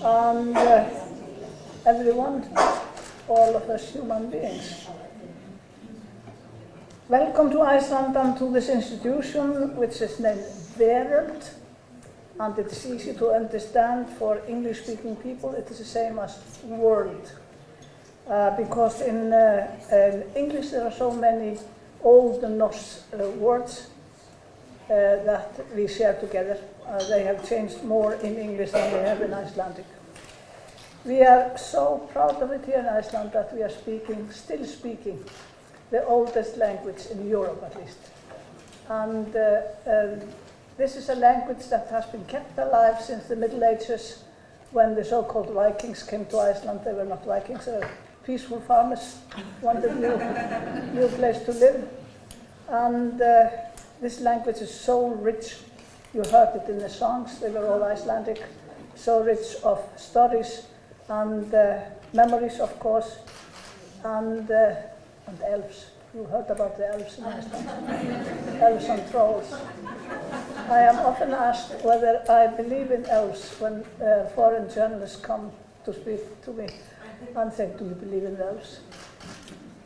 and everyone, all of us human beings. Welcome to Iceland and to this institution, which is named Veröld, and it's easy to understand for English-speaking people. It is the same as world, because in English there are so many old Norse words that we share together. They have changed more in English than they have in Icelandic. We are so proud of it here in Iceland that we are still speaking the oldest language in Europe at least. And this is a language that has been kept alive since the Middle Ages, when the so-called Vikings came to Iceland. They were not Vikings, they were peaceful farmers, wanted a new place to live. And this language is so rich. You heard it in the songs, they were all Icelandic, so rich of stories and memories, of course, and elves. You heard about the elves in Iceland, elves and trolls. I am often asked whether I believe in elves when foreign journalists come to speak to me and say, do you believe in elves?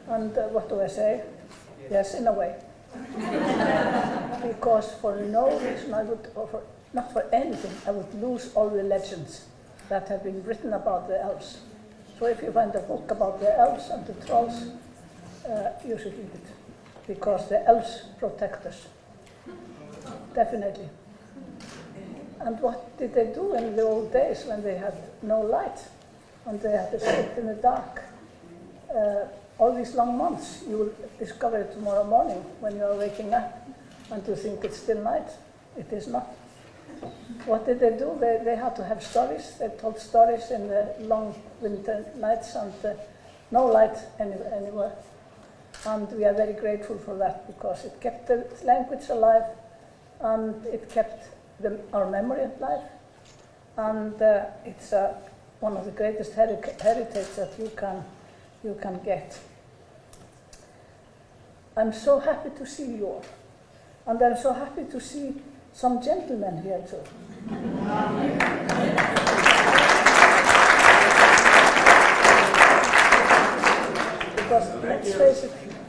And what do I say? Yes, in a way. Because for no reason I would, or not for anything, I would lose all the legends that have been written about the elves. So if you find a book about the elves and the trolls, you should read it, because the elves protect us, definitely. And what did they do in the old days when they had no light and they had to sit in the dark? All these long months, you will discover it tomorrow morning when you are waking up and you think it's still night. It is not. What did they do? They had to have stories. They told stories in the long winter nights and no light anywhere. And we are very grateful for that, because it kept the language alive and it kept our memory alive. And it's one of the greatest heritage that you can get. I'm so happy to see you all. And I'm so happy to see some gentlemen here too. Because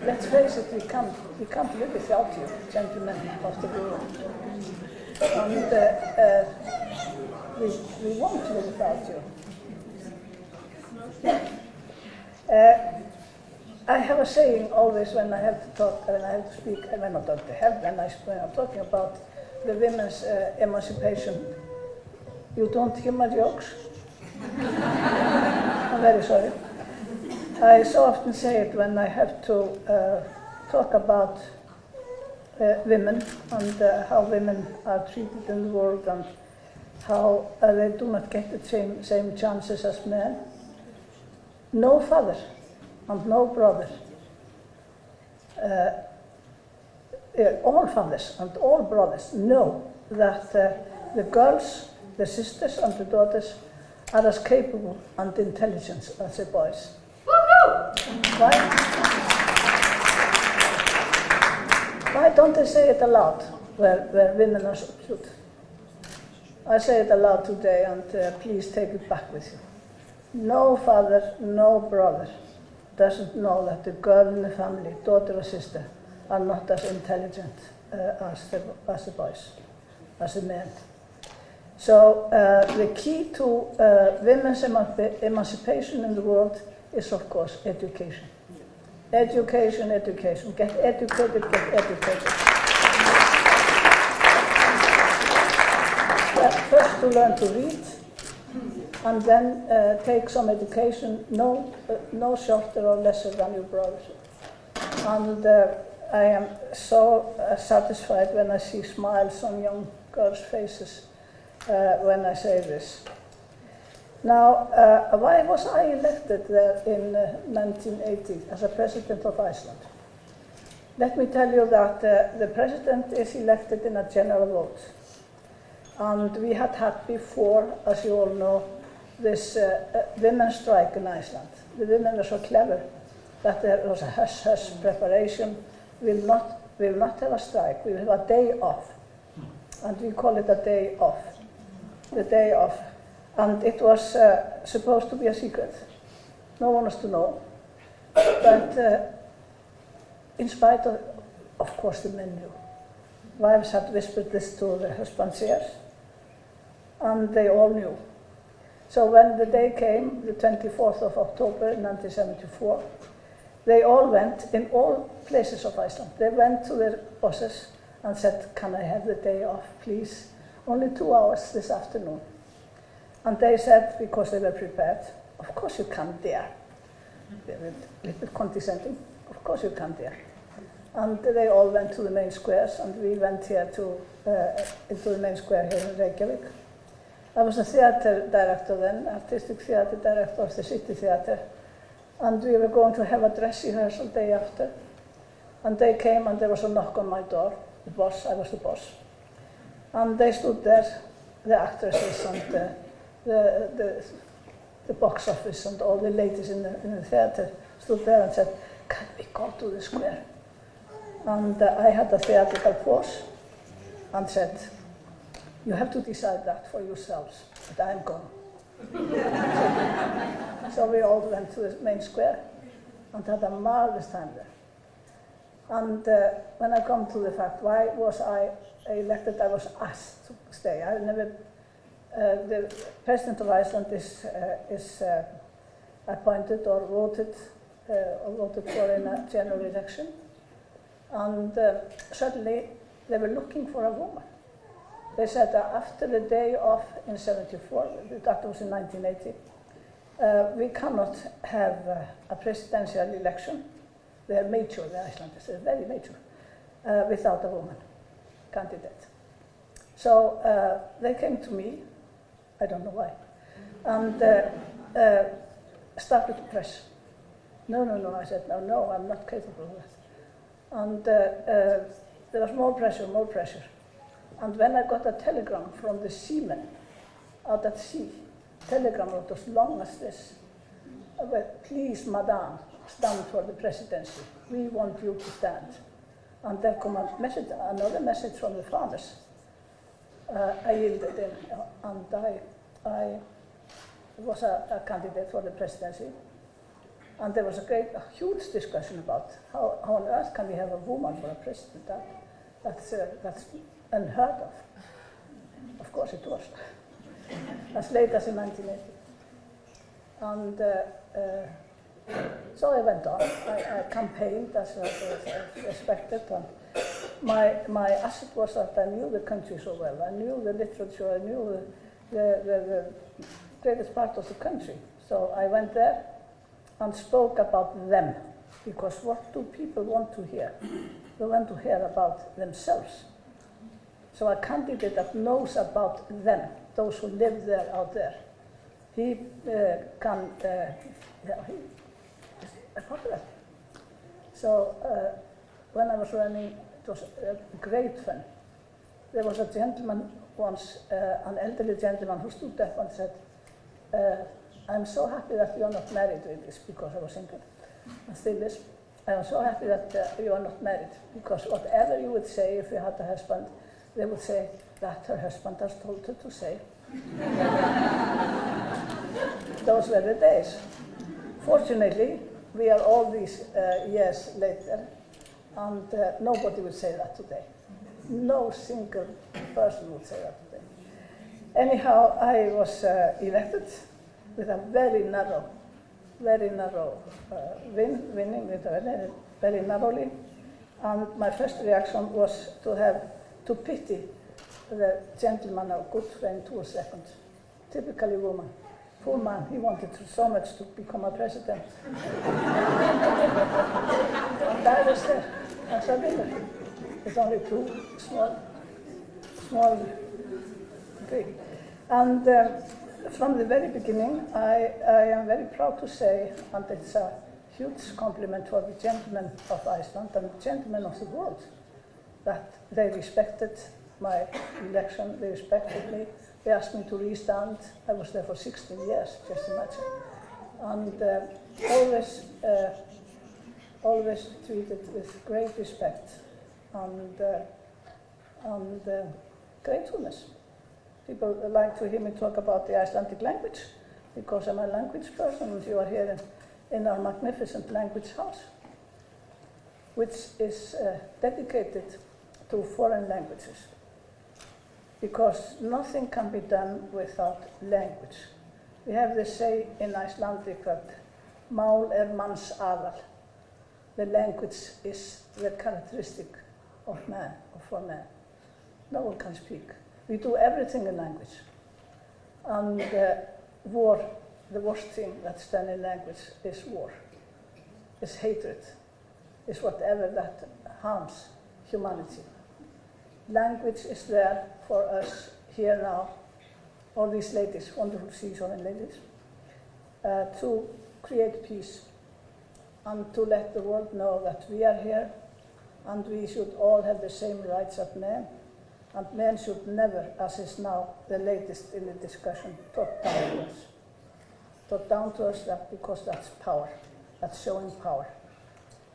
let's face it, we can't live without you, gentlemen of the world. And we won't live without you. I have a saying always when I have to talk, when I have to speak, when I'm talking about the women's emancipation. You don't hear my jokes? I'm very sorry. I so often say it when I have to talk about women and how women are treated in the world and how they do not get the same chances as men. No father and no brother, all fathers and all brothers know that the girls, the sisters and the daughters are as capable and intelligent as the boys. Why don't they say it aloud where women are subdued? I say it aloud today, and please take it back with you. No father, no brother doesn't know that the girl in the family, daughter or sister, are not as intelligent as the boys, as the men. So the key to women's emancipation in the world is, of course, education. Education, education. Get educated, get educated. First to learn to read, and then take some education, no shorter or lesser than your brothers. And I am so satisfied when I see smiles on young girls' faces when I say this. Now, why was I elected there in 1980 as a president of Iceland? Let me tell you that the president is elected in a general vote. And we had before, as you all know, this women's strike in Iceland. The women were so clever that there was a hush-hush preparation. We will not have a strike, we will have a day off. And we call it a day off. The day off. And it was supposed to be a secret. No one was to know. But in spite of course the men knew. Wives had whispered this to their husbands' ears, and they all knew. So when the day came, the 24th of October 1974, they all went, in all places of Iceland, they went to their bosses and said, can I have the day off, please? Only 2 hours this afternoon. And they said, because they were prepared, of course you can dare. They were a little bit condescending, of course you can dare. And they all went to the main squares, and we went here into the main square here in Reykjavik. I was a theatre director then, artistic theatre director of the City Theatre, and we were going to have a dress rehearsal day after. And they came, and there was a knock on my door. The boss, I was the boss. And they stood there, the actresses and the box office and all the ladies in the theatre stood there and said, can we go to the square? And I had a theatrical pause and said, you have to decide that for yourselves, but I'm going. So we all went to the main square and had a marvelous time there. And when I come to the fact, why was I elected, I was asked to stay. I never, the President of Iceland is appointed or voted for in a general election. And suddenly they were looking for a woman. They said that after the day off in 74, that was in 1980, we cannot have a presidential election. They are mature, the Icelanders, they're very mature, without a woman candidate. So they came to me, I don't know why, and started to press. No, I said, no, I'm not capable of that. And there was more pressure. And when I got a telegram from the seamen out at sea, telegram was as long as this, please, madame, stand for the presidency. We want you to stand. And there came another message from the farmers. I yielded in, and I was a candidate for the presidency. And there was a huge discussion about how on earth can we have a woman for a president. That's unheard of. Of course it was. As late as in 1980. And so I went on. I campaigned as expected. And my asset was that I knew the country so well. I knew the literature. I knew the greatest part of the country. So I went there and spoke about them, because what do people want to hear? They want to hear about themselves. So a candidate that knows about them, those who live there out there, he can, he is popular. So when I was running, it was great fun. There was a gentleman once, an elderly gentleman who stood up and said, I'm so happy that you're not married with this, because I was single, and still is. I am so happy that you are not married, because whatever you would say if you had a husband, they would say that her husband has told her to say. Those were the days. Fortunately, we are all these years later, and nobody would say that today. No single person would say that today. Anyhow, I was elected with a very narrow winning with very narrowly. And my first reaction was to pity the gentleman of good fame to a second. Typically woman. Poor man, he wanted so much to become a president. And I was there as a winner. With only two small big. And from the very beginning, I am very proud to say, and it's a huge compliment for the gentlemen of Iceland and the gentlemen of the world, that they respected my election, they respected me, they asked me to restand. I was there for 16 years, just imagine. And always treated with great respect and gratefulness. People like to hear me talk about the Icelandic language because I'm a language person and you are here in our magnificent language house, which is dedicated to foreign languages. Because nothing can be done without language. We have this say in Icelandic that mál manns aðal. The language is the characteristic of man, or for man. No one can speak. We do everything in language. And war, the worst thing that's done in language is war, is hatred, is whatever that harms humanity. Language is there for us here now, all these ladies, wonderful season ladies, to create peace and to let the world know that we are here and we should all have the same rights as men. And men should never, as is now the latest in the discussion, talk down to us. Talk down to us because that's power, that's showing power.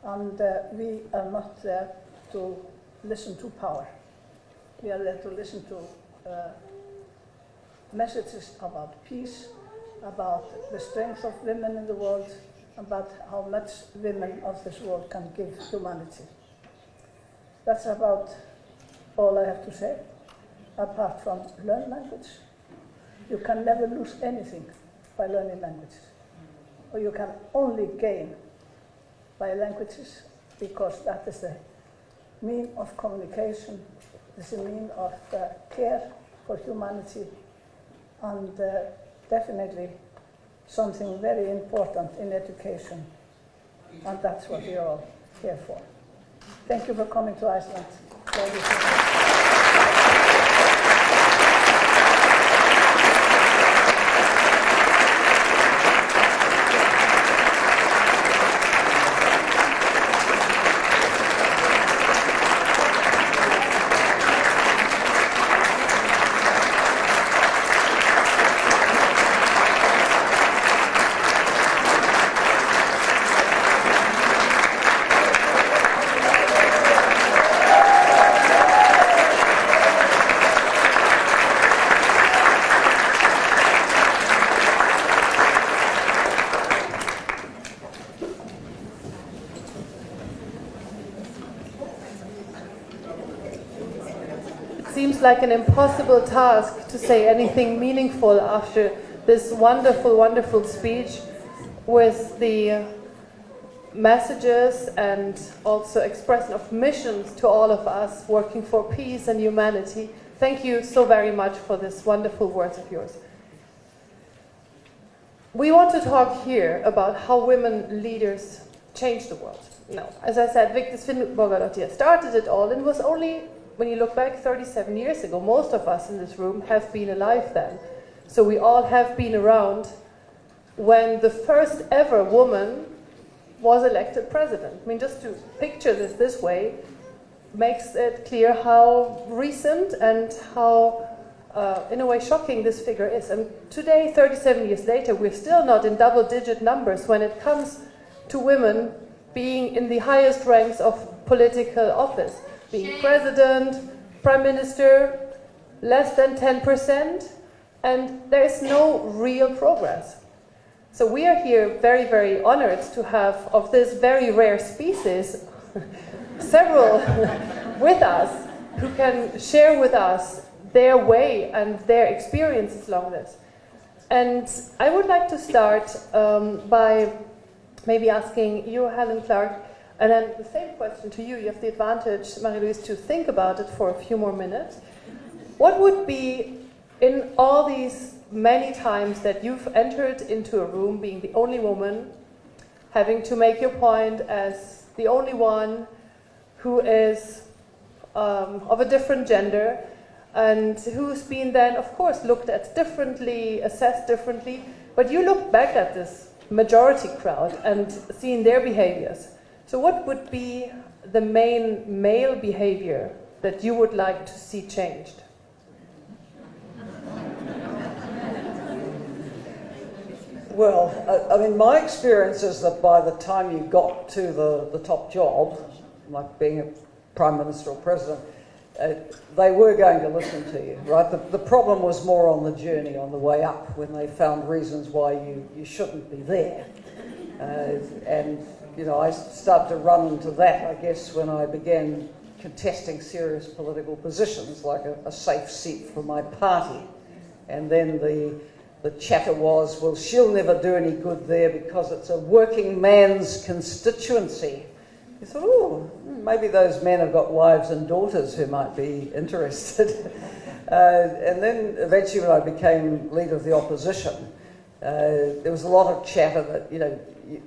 And we are not there to listen to power. We are there to listen to messages about peace, about the strength of women in the world, about how much women of this world can give humanity. That's about all I have to say, apart from learn language. You can never lose anything by learning languages. Or you can only gain by languages because that is the mean of communication, it's a mean of care for humanity, and definitely something very important in education, and that's what we are all here for. Thank you for coming to Iceland. Seems like an impossible task to say anything meaningful after this wonderful, wonderful speech with the messages and also expression of missions to all of us working for peace and humanity. Thank you so very much for this wonderful words of yours. We want to talk here about how women leaders change the world. Now, as I said, Vigdis Finnbogadóttir started it all, and was only, when you look back 37 years ago, most of us in this room have been alive then. So we all have been around when the first ever woman was elected president. I mean, just to picture this way makes it clear how recent and how, in a way, shocking this figure is. And today, 37 years later, we're still not in double-digit numbers when it comes to women being in the highest ranks of political office. Being president, prime minister, less than 10%, and there is no real progress. So we are here very, very honored to have, of this very rare species, several with us who can share with us their way and their experiences along this. And I would like to start by maybe asking you, Helen Clark, and then the same question to you. You have the advantage, Marie-Louise, to think about it for a few more minutes. What would be, in all these many times that you've entered into a room being the only woman, having to make your point as the only one who is of a different gender, and who's been then, of course, looked at differently, assessed differently, but you look back at this majority crowd and seen their behaviors. So what would be the main male behavior that you would like to see changed? Well, I mean, my experience is that by the time you got to the top job, like being a prime minister or president, they were going to listen to you, right? The problem was more on the journey, on the way up, when they found reasons why you shouldn't be there. And, you know, I started to run into that, I guess, when I began contesting serious political positions, like a safe seat for my party. And then the chatter was, well, she'll never do any good there because it's a working man's constituency. You thought, oh, maybe those men have got wives and daughters who might be interested. And then eventually when I became leader of the opposition, there was a lot of chatter that, you know,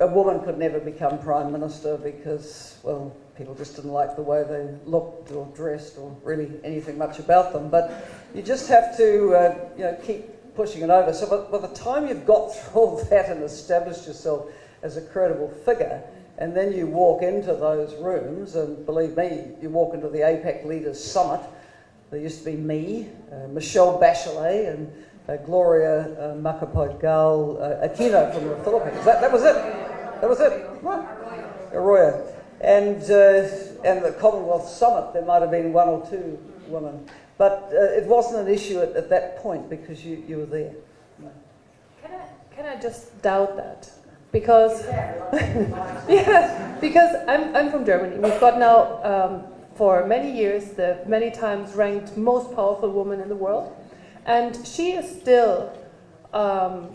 a woman could never become Prime Minister because, well, people just didn't like the way they looked or dressed or really anything much about them. But you just have to, you know, keep pushing it over. So by the time you've got through all that and established yourself as a credible figure, and then you walk into those rooms, and believe me, you walk into the APAC Leaders Summit. There used to be me, Michelle Bachelet, and Gloria Macapagal Aquino from the Philippines. That was it. That was it. Right. Arroyo. And the Commonwealth Summit, there might have been one or two women. But it wasn't an issue at that point because you were there. Can I just doubt that? Because yeah, because I'm from Germany. We've got now for many years the many times ranked most powerful woman in the world, and she is still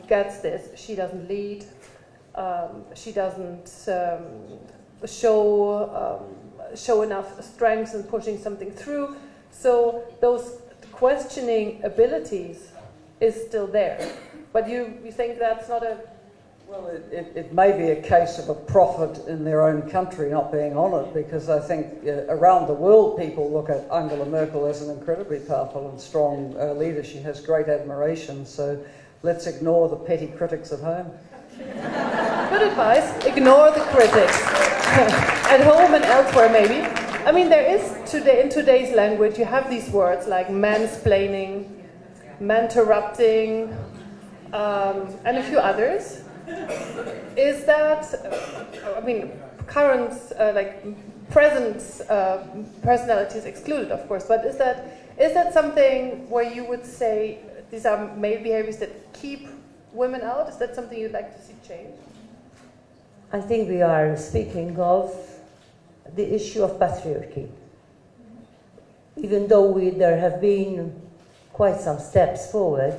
gets this. She doesn't lead. She doesn't show enough strength in pushing something through. So those questioning abilities is still there. But you think that's not a... Well, it may be a case of a prophet in their own country not being honoured, because I think around the world people look at Angela Merkel as an incredibly powerful and strong leader. She has great admiration, so let's ignore the petty critics at home. Good advice. Ignore the critics. At home and elsewhere, maybe. I mean, there is today, in today's language, you have these words like mansplaining, manterrupting, and a few others. Is that, I mean, current, present personalities excluded, of course, but is that something where you would say these are male behaviors that keep women out? Is that something you'd like to see change? I think we are speaking of the issue of patriarchy. Even though there have been quite some steps forward,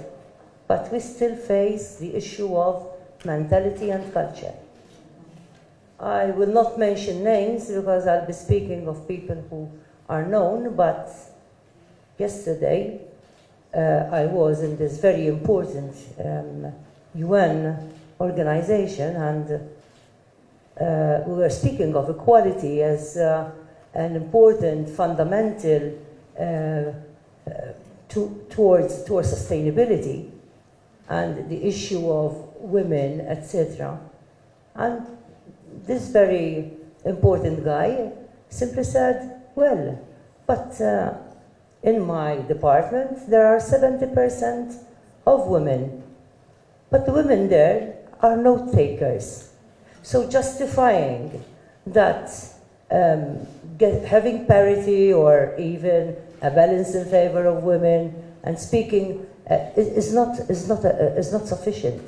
but we still face the issue of mentality and culture. I will not mention names because I'll be speaking of people who are known, but yesterday I was in this very important UN organization, and we were speaking of equality as an important fundamental towards sustainability and the issue of women, etc. And this very important guy simply said, well, but in my department there are 70% of women, but the women there are note takers. So justifying that having parity or even a balance in favor of women and speaking is not sufficient.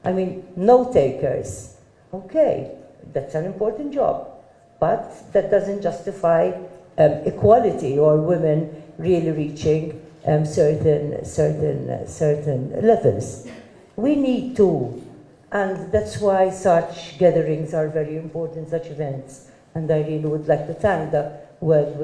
I mean, note takers, okay, that's an important job, but that doesn't justify equality or women really reaching certain levels. We need to, and that's why such gatherings are very important, such events. And I really would like to thank the world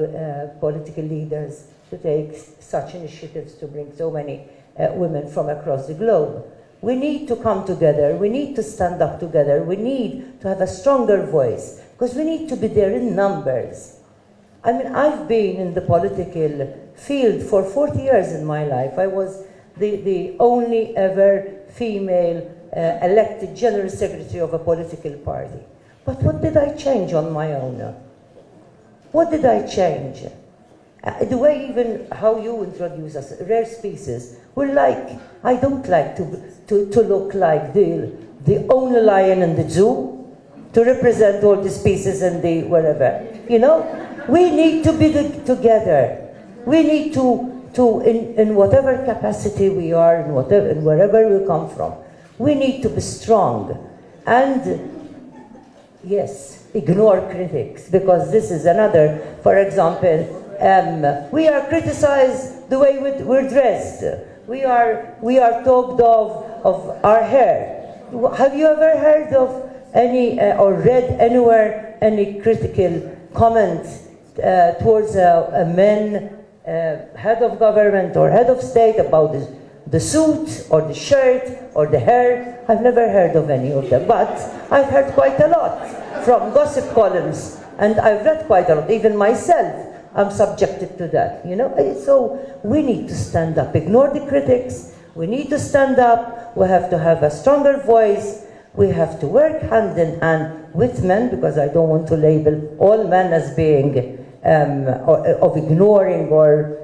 political leaders to take such initiatives to bring so many women from across the globe. We need to come together, we need to stand up together, we need to have a stronger voice, because we need to be there in numbers. I mean, I've been in the political field for 40 years in my life. I was the only ever female elected general secretary of a political party. But what did I change on my own? What did I change? The way even how you introduce us, rare species, I don't like to look like the only lion in the zoo, to represent all the species in the wherever. You know, we need to be together. we need to in whatever capacity we are, in wherever we come from, we need to be strong and, yes, ignore critics, because this is another, for example, we are criticized the way we're dressed. We are talked of our hair. Have you ever heard of any or read anywhere any critical comment towards a man, head of government or head of state, about the suit or the shirt or the hair? I've never heard of any of them, but I've heard quite a lot from gossip columns, and I've read quite a lot. Even myself, I'm subjected to that, you know. So we need to stand up, ignore the critics. We need to stand up. We have to have a stronger voice. We have to work hand in hand with men, because I don't want to label all men as being of ignoring or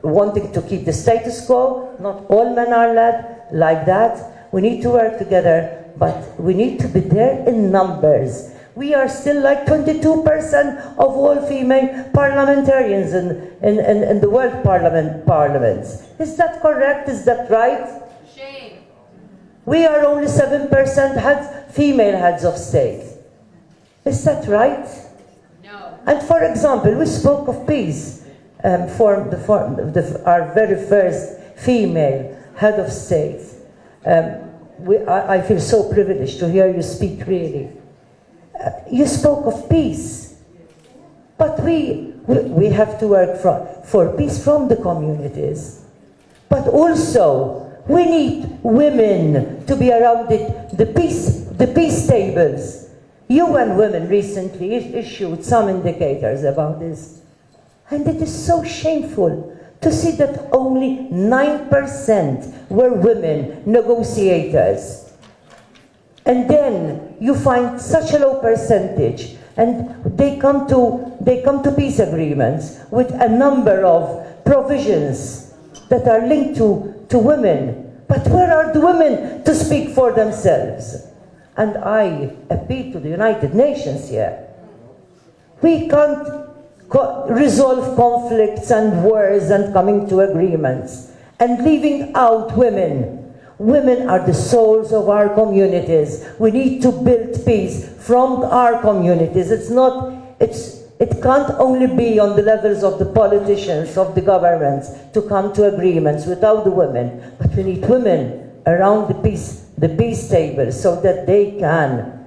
wanting to keep the status quo. Not all men are like that. We need to work together, but we need to be there in numbers. We are still like 22% of all female parliamentarians in the world parliaments. Is that correct? Is that right? Shame. We are only 7% female heads of state. Is that right? No. And for example, we spoke of peace our very first female head of state. I feel so privileged to hear you speak, really. You spoke of peace, but we have to work for peace from the communities. But also, we need women to be around the peace tables. UN Women recently issued some indicators about this. And it is so shameful to see that only 9% were women negotiators. And then you find such a low percentage, and they come to peace agreements with a number of provisions that are linked to women. But where are the women to speak for themselves? And I appeal to the United Nations here. We can't resolve conflicts and wars and coming to agreements and leaving out women. Women are the souls of our communities. We need to build peace from our communities. It can't only be on the levels of the politicians, of the governments, to come to agreements without the women. But we need women around the peace table, so that they can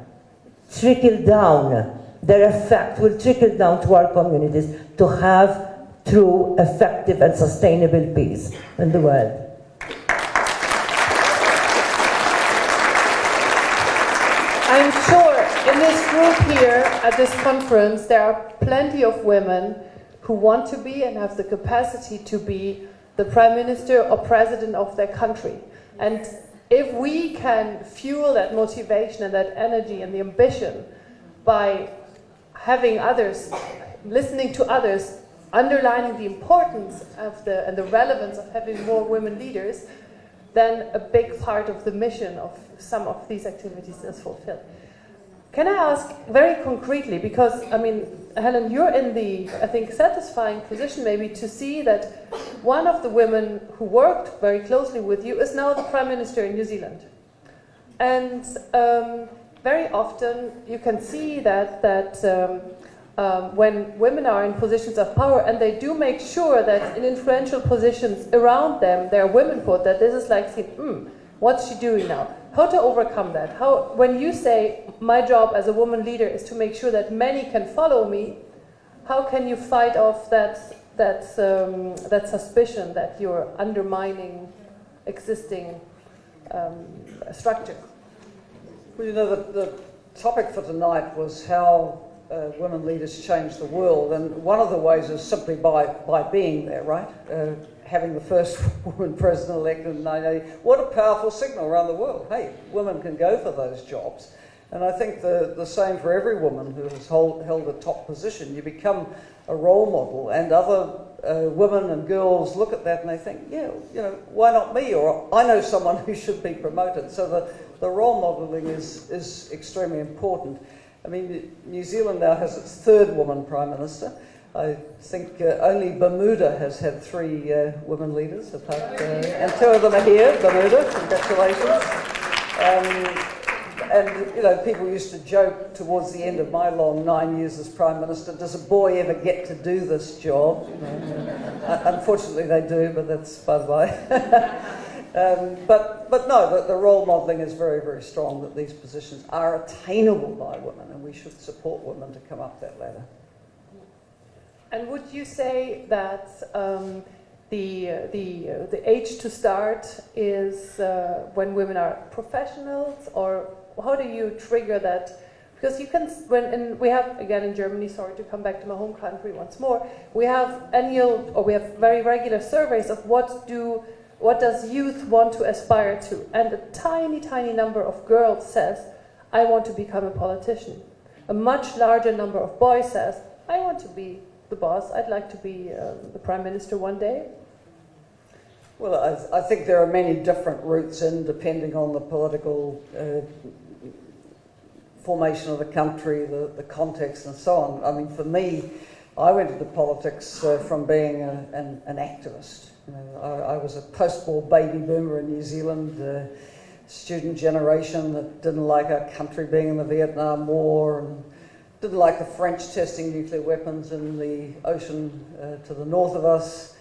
trickle down. Their effect will trickle down to our communities to have true, effective and sustainable peace in the world. I'm sure in this group here at this conference there are plenty of women who want to be and have the capacity to be the Prime Minister or President of their country. And if we can fuel that motivation and that energy and the ambition by having others, listening to others, underlining the importance of and the relevance of having more women leaders, then a big part of the mission of some of these activities is fulfilled. Can I ask very concretely, because, I mean, Helen, you're in the, I think, satisfying position maybe to see that one of the women who worked very closely with you is now the Prime Minister in New Zealand. And very often you can see that when women are in positions of power and they do make sure that in influential positions around them there are women put, that this is like, what's she doing now? How to overcome that? How, when you say, my job as a woman leader is to make sure that many can follow me, how can you fight off that suspicion that you're undermining existing structure? Well, you know, the topic for tonight was how women leaders change the world, and one of the ways is simply by being there, right? Having the first woman president-elect in 1980. What a powerful signal around the world. Hey, women can go for those jobs. And I think the same for every woman who has held a top position. You become a role model, and other women and girls look at that and they think, yeah, you know, why not me? Or I know someone who should be promoted. So the role modeling is extremely important. I mean, New Zealand now has its third woman Prime Minister. I think only Bermuda has had 3 women leaders, apart, and 2 of them are here. Bermuda, congratulations. And you know, people used to joke towards the end of my long 9 years as Prime Minister, does a boy ever get to do this job? You know, unfortunately they do, but that's by the by. But no, the role modelling is very, very strong, that these positions are attainable by women, and we should support women to come up that ladder. And would you say that the age to start is when women are professionals, or how do you trigger that? Because you can, we have, again in Germany, sorry to come back to my home country once more, we have we have very regular surveys of what does youth want to aspire to, and a tiny number of girls says, I want to become a politician. A much larger number of boys says, I want to be the boss, I'd like to be the Prime Minister one day. Well, I think there are many different routes in, depending on the political formation of the country, the context and so on. I mean, for me, I went into politics from being an activist. You know, I was a post-war baby boomer in New Zealand, student generation that didn't like our country being in the Vietnam War, and didn't like the French testing nuclear weapons in the ocean to the north of us.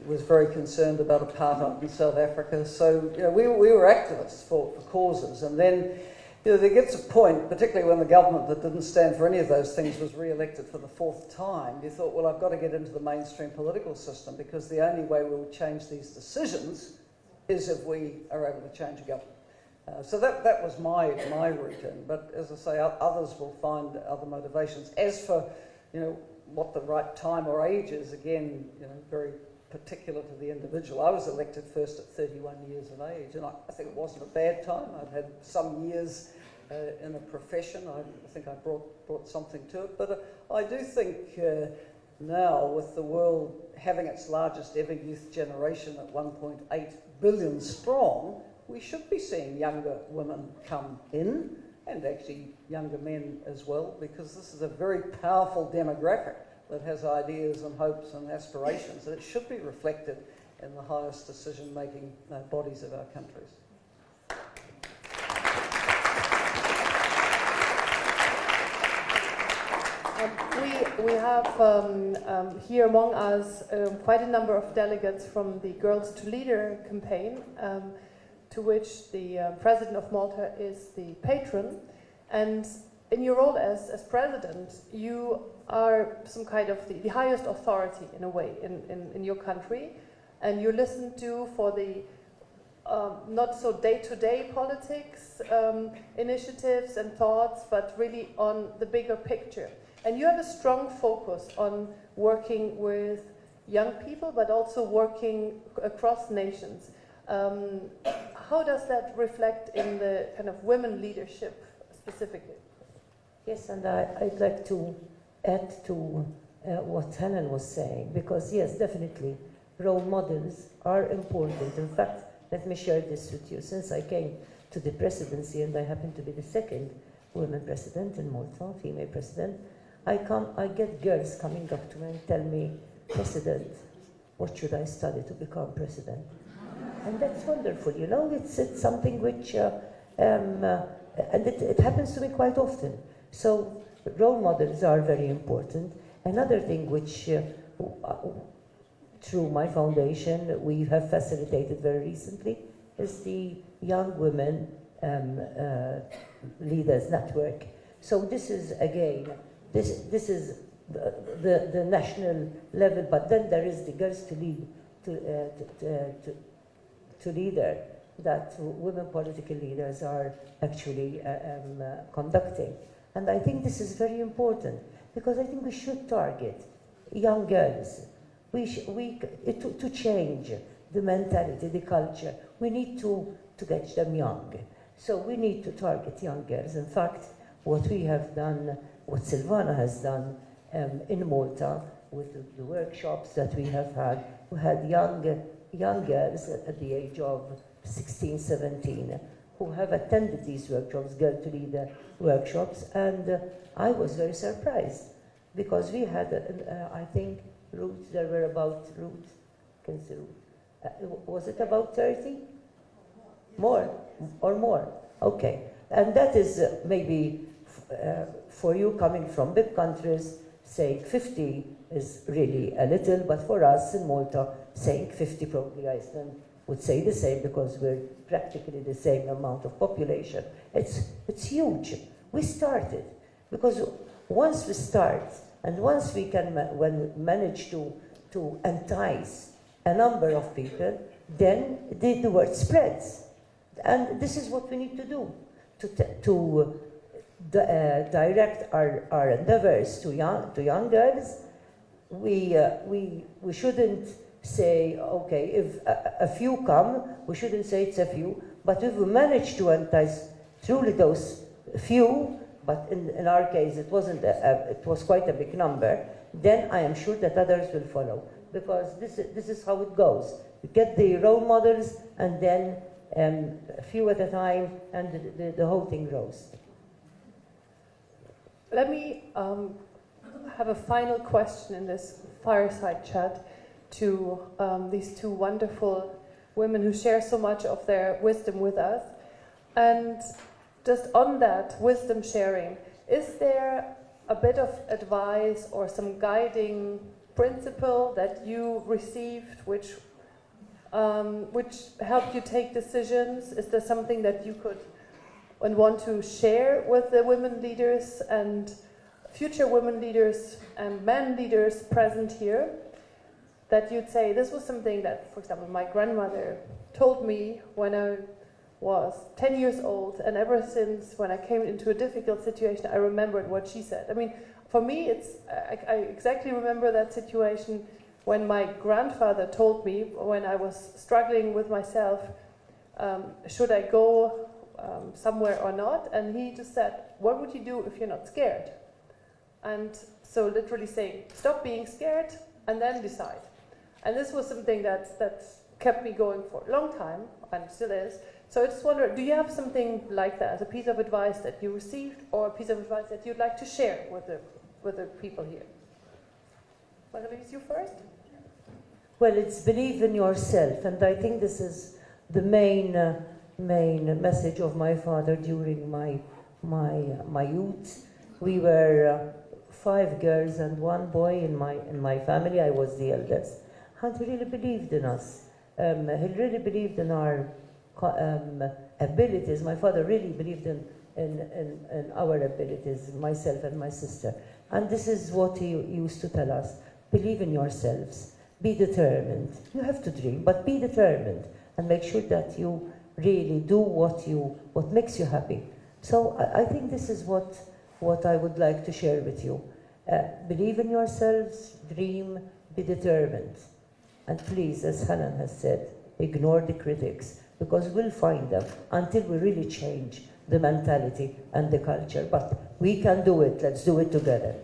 Was very concerned about apartheid in South Africa. So you know, we were activists for causes, and then you know, there gets a point, particularly when the government that didn't stand for any of those things was re-elected for the 4th time, you thought, well, I've got to get into the mainstream political system, because the only way we'll change these decisions is if we are able to change a government. So that was my route in, but as I say, others will find other motivations. As for, you know, what the right time or age is, again, you know, very particular to the individual. I was elected first at 31 years of age, and I think it wasn't a bad time. I'd had some years in a profession. I think I brought something to it, but I do think now, with the world having its largest ever youth generation at 1.8 billion strong, we should be seeing younger women come in, and actually younger men as well, because this is a very powerful demographic that has ideas and hopes and aspirations, and it should be reflected in the highest decision-making bodies of our countries. We have here among us quite a number of delegates from the Girls to Leader campaign, to which the President of Malta is the patron. And in your role as President, you are some kind of the highest authority, in a way, in your country. And you're listened to for the not so day-to-day politics initiatives and thoughts, but really on the bigger picture. And you have a strong focus on working with young people, but also working across nations. How does that reflect in the kind of women leadership specifically? Yes, and I'd like to add to what Helen was saying, because yes, definitely, role models are important. In fact, let me share this with you. Since I came to the presidency, and I happen to be the second woman president in Malta, female president, I get girls coming up to me and tell me, President, what should I study to become president? And that's wonderful, you know, it's something which, and it happens to me quite often. So role models are very important. Another thing which, through my foundation, we have facilitated very recently is the Young Women Leaders Network. So this is, again, this is the national level, but then there is the Girls to Lead to Leader that women political leaders are actually conducting. And I think this is very important, because I think we should target young girls. To change the mentality, the culture, we need to get them young. So we need to target young girls. In fact, what we have done, what Silvana has done in Malta with the workshops that we have had, we had young girls at the age of 16, 17, who have attended these workshops, Girl to Leader workshops, and I was very surprised because we had, I think, Ruth, there were about, Ruth, can see Ruth, was it about 30? More, or more, okay. And that is maybe for you coming from big countries, saying 50 is really a little, but for us in Malta, saying 50, probably Iceland would say the same because we're practically the same amount of population. It's huge. We started, because once we start, and once we can manage to entice a number of people, then the word spreads. And this is what we need to do, to direct our endeavors to young girls. We shouldn't say, okay, if a few come, we shouldn't say it's a few, but if we manage to entice truly those few, but in our case it wasn't, it was quite a big number, then I am sure that others will follow, because this is how it goes. You get the role models, and then a few at a time, and the whole thing grows. Let me have a final question in this fireside chat to these two wonderful women who share so much of their wisdom with us. And just on that wisdom sharing, is there a bit of advice or some guiding principle that you received which helped you take decisions? Is there something that you could and want to share with the women leaders and future women leaders and men leaders present here, that you'd say, this was something that, for example, my grandmother told me when I was 10 years old, and ever since when I came into a difficult situation, I remembered what she said. I mean, for me, I exactly remember that situation when my grandfather told me, when I was struggling with myself, should I go somewhere or not? And he just said, what would you do if you're not scared? And so literally saying, stop being scared and then decide. And this was something that kept me going for a long time, and still is. So I just wonder, do you have something like that as a piece of advice that you received, or a piece of advice that you'd like to share with the people here? Marie-Louise, you first? Well, it's believe in yourself, and I think this is the main message of my father during my youth. We were 5 girls and 1 boy in my family. I was the eldest, and he really believed in us. He really believed in our abilities. My father really believed in our abilities, myself and my sister. And this is what he used to tell us: believe in yourselves, be determined. You have to dream, but be determined, and make sure that you really do what makes you happy. So I think this is what I would like to share with you. Believe in yourselves, dream, be determined. And please, as Helen has said, ignore the critics, because we'll find them until we really change the mentality and the culture. But we can do it. Let's do it together.